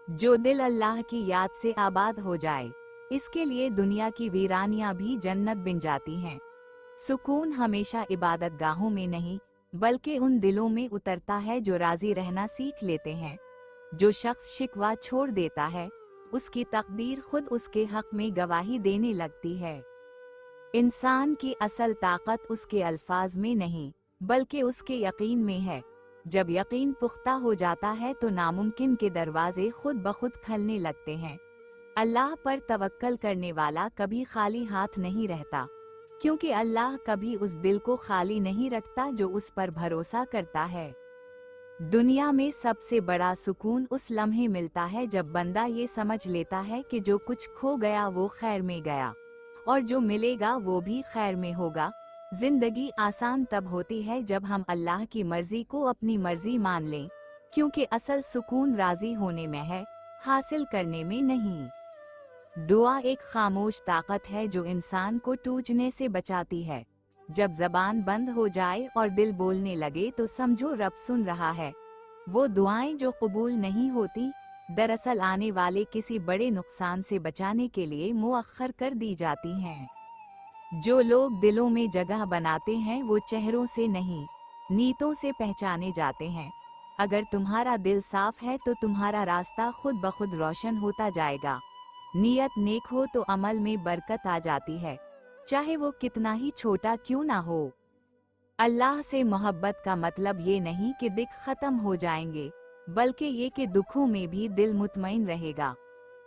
जो दिल अल्लाह की याद से आबाद हो जाए, इसके लिए दुनिया की वीरानियां भी जन्नत बन जाती हैं। सुकून हमेशा इबादत गाहों में नहीं, बल्कि उन दिलों में उतरता है जो राजी रहना सीख लेते हैं। जो शख्स शिकवा छोड़ देता है, उसकी तकदीर खुद उसके हक में गवाही देने लगती है। इंसान की असल ताकत उसके अल्फाज में नहीं, बल्कि उसके यकीन में है। जब यकीन पुख्ता हो जाता है तो नामुमकिन के दरवाजे खुद ब खुद खुलने लगते हैं। अल्लाह पर तवक्कल करने वाला कभी खाली हाथ नहीं रहता, क्योंकि अल्लाह कभी उस दिल को खाली नहीं रखता जो उस पर भरोसा करता है। दुनिया में सबसे बड़ा सुकून उस लम्हे मिलता है जब बंदा ये समझ लेता है कि जो कुछ खो गया वो खैर में गया, और जो मिलेगा वो भी खैर में होगा। जिंदगी आसान तब होती है जब हम अल्लाह की मर्जी को अपनी मर्जी मान लें, क्योंकि असल सुकून राजी होने में है, हासिल करने में नहीं। दुआ एक खामोश ताकत है जो इंसान को टूटने से बचाती है। जब जबान बंद हो जाए और दिल बोलने लगे तो समझो रब सुन रहा है। वो दुआएं जो कबूल नहीं होती, दरअसल आने वाले किसी बड़े नुकसान से बचाने के लिए मुअख्खर कर दी जाती हैं। जो लोग दिलों में जगह बनाते हैं वो चेहरों से नहीं, नीयतों से पहचाने जाते हैं। अगर तुम्हारा दिल साफ है तो तुम्हारा रास्ता खुद ब खुद रोशन होता जाएगा। नीयत नेक हो तो अमल में बरकत आ जाती है, चाहे वो कितना ही छोटा क्यों ना हो। अल्लाह से मोहब्बत का मतलब ये नहीं कि दुख खत्म हो जाएंगे, बल्कि ये कि दुखों में भी दिल मुतमईन रहेगा।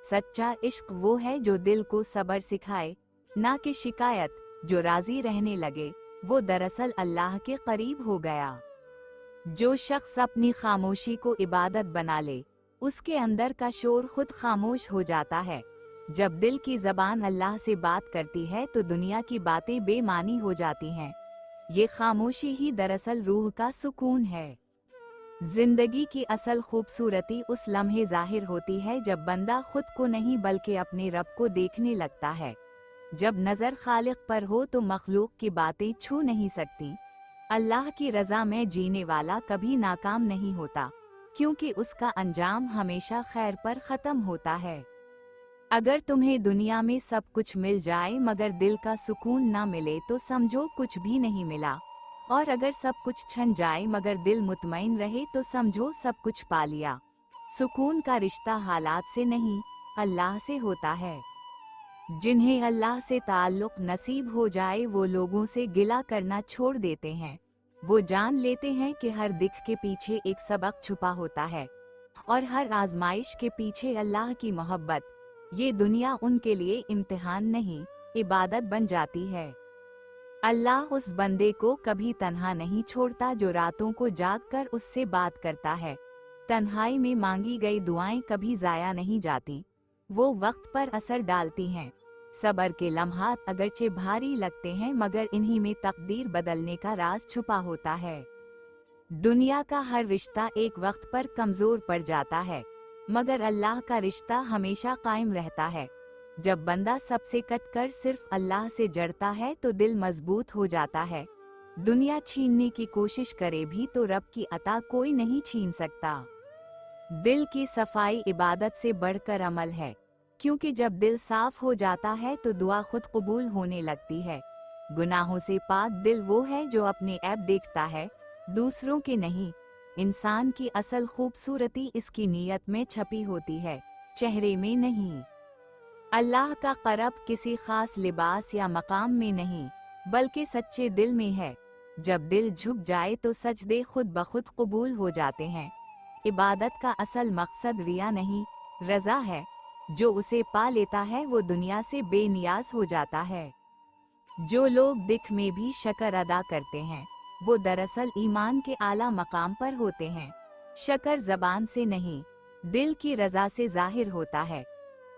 सच्चा इश्क वो है जो दिल को सब्र सिखाए, ना कि शिकायत। जो राजी रहने लगे वो दरअसल अल्लाह के करीब हो गया। जो शख्स अपनी खामोशी को इबादत बना ले, उसके अंदर का शोर खुद खामोश हो जाता है। जब दिल की जबान अल्लाह से बात करती है तो दुनिया की बातें बेमानी हो जाती हैं। ये खामोशी ही दरअसल रूह का सुकून है। जिंदगी की असल खूबसूरती उस लम्हे जाहिर होती है जब बंदा खुद को नहीं बल्कि अपने रब को देखने लगता है। जब नजर खालिक पर हो तो मखलूक की बातें छू नहीं सकती। अल्लाह की रजा में जीने वाला कभी नाकाम नहीं होता, क्योंकि उसका अंजाम हमेशा खैर पर खत्म होता है। अगर तुम्हें दुनिया में सब कुछ मिल जाए मगर दिल का सुकून ना मिले तो समझो कुछ भी नहीं मिला, और अगर सब कुछ छन जाए मगर दिल मुतमईन रहे तो समझो सब कुछ पा लिया। सुकून का रिश्ता हालात से नहीं, अल्लाह से होता है। जिन्हें अल्लाह से ताल्लुक नसीब हो जाए वो लोगों से गिला करना छोड़ देते हैं। वो जान लेते हैं कि हर दिख के पीछे एक सबक छुपा होता है, और हर आजमाइश के पीछे अल्लाह की मोहब्बत। ये दुनिया उनके लिए इम्तिहान नहीं, इबादत बन जाती है। अल्लाह उस बंदे को कभी तन्हा नहीं छोड़ता जो रातों को जागकर उससे बात करता है। तन्हाई में मांगी गई दुआएं कभी जाया नहीं जाती, वो वक्त पर असर डालती हैं। सब्र के लम्हात अगरचे भारी लगते हैं मगर इन्हीं में तकदीर बदलने का राज छुपा होता है। दुनिया का हर रिश्ता एक वक्त पर कमजोर पड़ जाता है, मगर अल्लाह का रिश्ता हमेशा कायम रहता है। जब बंदा सबसे कटकर सिर्फ अल्लाह से जड़ता है तो दिल मजबूत हो जाता है। दुनिया छीनने की कोशिश करे भी तो रब की अता कोई नहीं छीन सकता। दिल की सफाई इबादत से बढ़कर अमल है, क्योंकि जब दिल साफ हो जाता है तो दुआ खुद कबूल होने लगती है। गुनाहों से पाक दिल वो है जो अपने ऐब देखता है, दूसरों के नहीं। इंसान की असल खूबसूरती इसकी नीयत में छपी होती है, चेहरे में नहीं। अल्लाह का करब किसी खास लिबास या मकाम में नहीं, बल्कि सच्चे दिल में है। जब दिल झुक जाए तो सजदे खुद ब खुद कबूल हो जाते हैं। इबादत का असल मकसद रिया नहीं, रजा है। जो उसे पा लेता है वो दुनिया से बेनियाज हो जाता है। जो लोग दिख में भी शक्र अदा करते हैं वो दरअसल ईमान के आला मकाम पर होते हैं। शक्र जबान से नहीं, दिल की रजा से जाहिर होता है।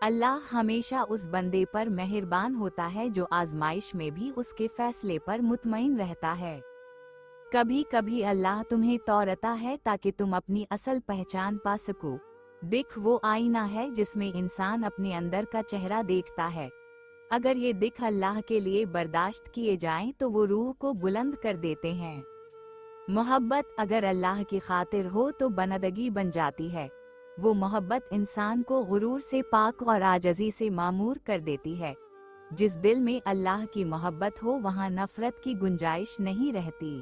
अल्लाह हमेशा उस बंदे पर मेहरबान होता है जो आजमाइश में भी उसके फैसले पर मुतमईन रहता है। कभी कभी अल्लाह तुम्हें तौरता है ताकि तुम अपनी असल पहचान पा सको। दिख वो आईना है जिसमें इंसान अपने अंदर का चेहरा देखता है। अगर ये दिख अल्लाह के लिए बर्दाश्त किए जाएं तो वो रूह को बुलंद कर देते हैं। मोहब्बत अगर अल्लाह की खातिर हो तो बंदगी बन जाती है। वो मोहब्बत इंसान को गुरूर से पाक और आजजी से मामूर कर देती है। जिस दिल में अल्लाह की मोहब्बत हो वहाँ नफरत की गुंजाइश नहीं रहती।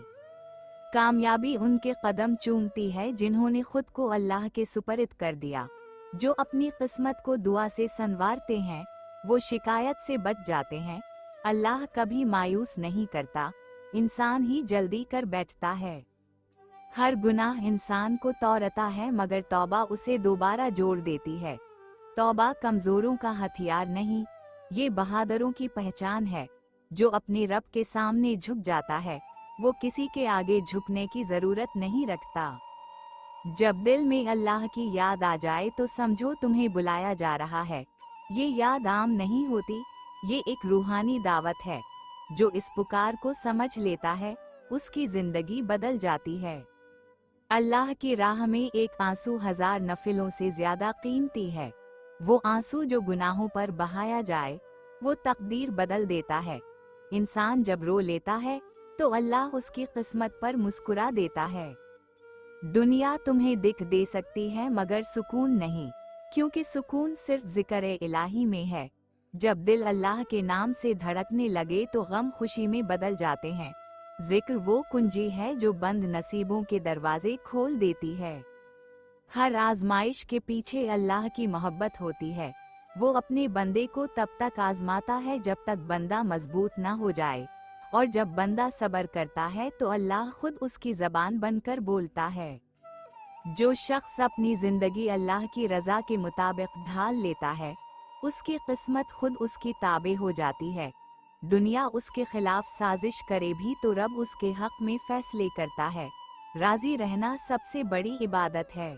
कामयाबी उनके कदम चूमती है जिन्होंने खुद को अल्लाह के सुपरद कर दिया। जो अपनी किस्मत को दुआ से संवारते हैं वो शिकायत से बच जाते हैं। अल्लाह कभी मायूस नहीं करता, इंसान ही जल्दी कर बैठता है। हर गुनाह इंसान को तौरता है मगर तौबा उसे दोबारा जोड़ देती है। तौबा कमजोरों का हथियार नहीं, ये बहादुरों की पहचान है। जो अपने रब के सामने झुक जाता है वो किसी के आगे झुकने की जरूरत नहीं रखता। जब दिल में अल्लाह की याद आ जाए तो समझो तुम्हें बुलाया जा रहा है। ये याद आम नहीं होती, ये एक रूहानी दावत है। जो इस पुकार को समझ लेता है उसकी जिंदगी बदल जाती है। अल्लाह की राह में एक आंसू 1000 नफिलों से ज्यादा कीमती है। वो आंसू जो गुनाहों पर बहाया जाए वो तकदीर बदल देता है। इंसान जब रो लेता है तो अल्लाह उसकी किस्मत पर मुस्कुरा देता है। दुनिया तुम्हें दिख दे सकती है मगर सुकून नहीं, क्योंकि सुकून सिर्फ जिक्र इलाही में है। जब दिल अल्लाह के नाम से धड़कने लगे तो गम खुशी में बदल जाते हैं। जिक्र वो कुंजी है जो बंद नसीबों के दरवाजे खोल देती है। हर आजमाइश के पीछे अल्लाह की मोहब्बत होती है। वो अपने बंदे को तब तक आजमाता है जब तक बंदा मजबूत ना हो जाए, और जब बंदा सब्र करता है तो अल्लाह खुद उसकी जबान बनकर बोलता है। जो शख्स अपनी जिंदगी अल्लाह की रजा के मुताबिक ढाल लेता है उसकी किस्मत खुद उसकी ताबे हो जाती है। दुनिया उसके खिलाफ साजिश करे भी तो रब उसके हक में फैसले करता है। राजी रहना सबसे बड़ी इबादत है।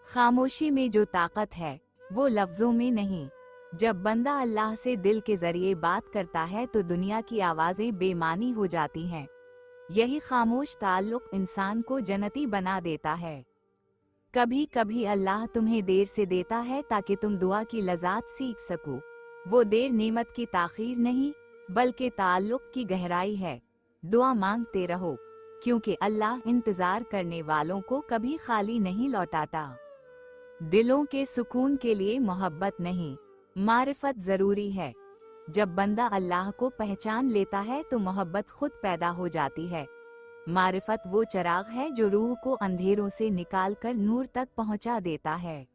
खामोशी में जो ताकत है वो लफ्जों में नहीं। जब बंदा अल्लाह से दिल के जरिए बात करता है तो दुनिया की आवाजें बेमानी हो जाती हैं। यही खामोश ताल्लुक इंसान को जन्नती बना देता है। कभी कभी अल्लाह तुम्हें देर से देता है ताकि तुम दुआ की लज़्ज़त सीख सको। वो देर नेमत की ताखीर नहीं बल्कि ताल्लुक की गहराई है। दुआ मांगते रहो क्योंकि अल्लाह इंतजार करने वालों को कभी खाली नहीं लौटाता। दिलों के सुकून के लिए मोहब्बत नहीं, मारिफत जरूरी है। जब बंदा अल्लाह को पहचान लेता है तो मोहब्बत खुद पैदा हो जाती है। मारिफत वो चिराग है जो रूह को अंधेरों से निकालकर नूर तक पहुंचा देता है।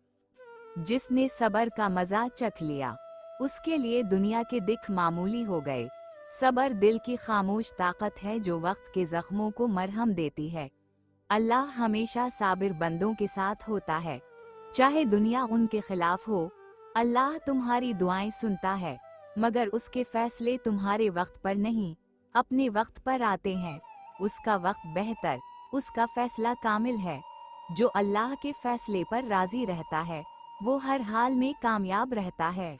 जिसने सब्र का मजा चख लिया उसके लिए दुनिया के दिख मामूली हो गए। सब्र दिल की खामोश ताकत है जो वक्त के जख्मों को मरहम देती है। अल्लाह हमेशा साबिर बंदों के साथ होता है, चाहे दुनिया उनके खिलाफ हो। अल्लाह तुम्हारी दुआएं सुनता है मगर उसके फैसले तुम्हारे वक्त पर नहीं, अपने वक्त पर आते हैं। उसका वक्त बेहतर, उसका फैसला कामिल है। जो अल्लाह के फैसले पर राजी रहता है वो हर हाल में कामयाब रहता है।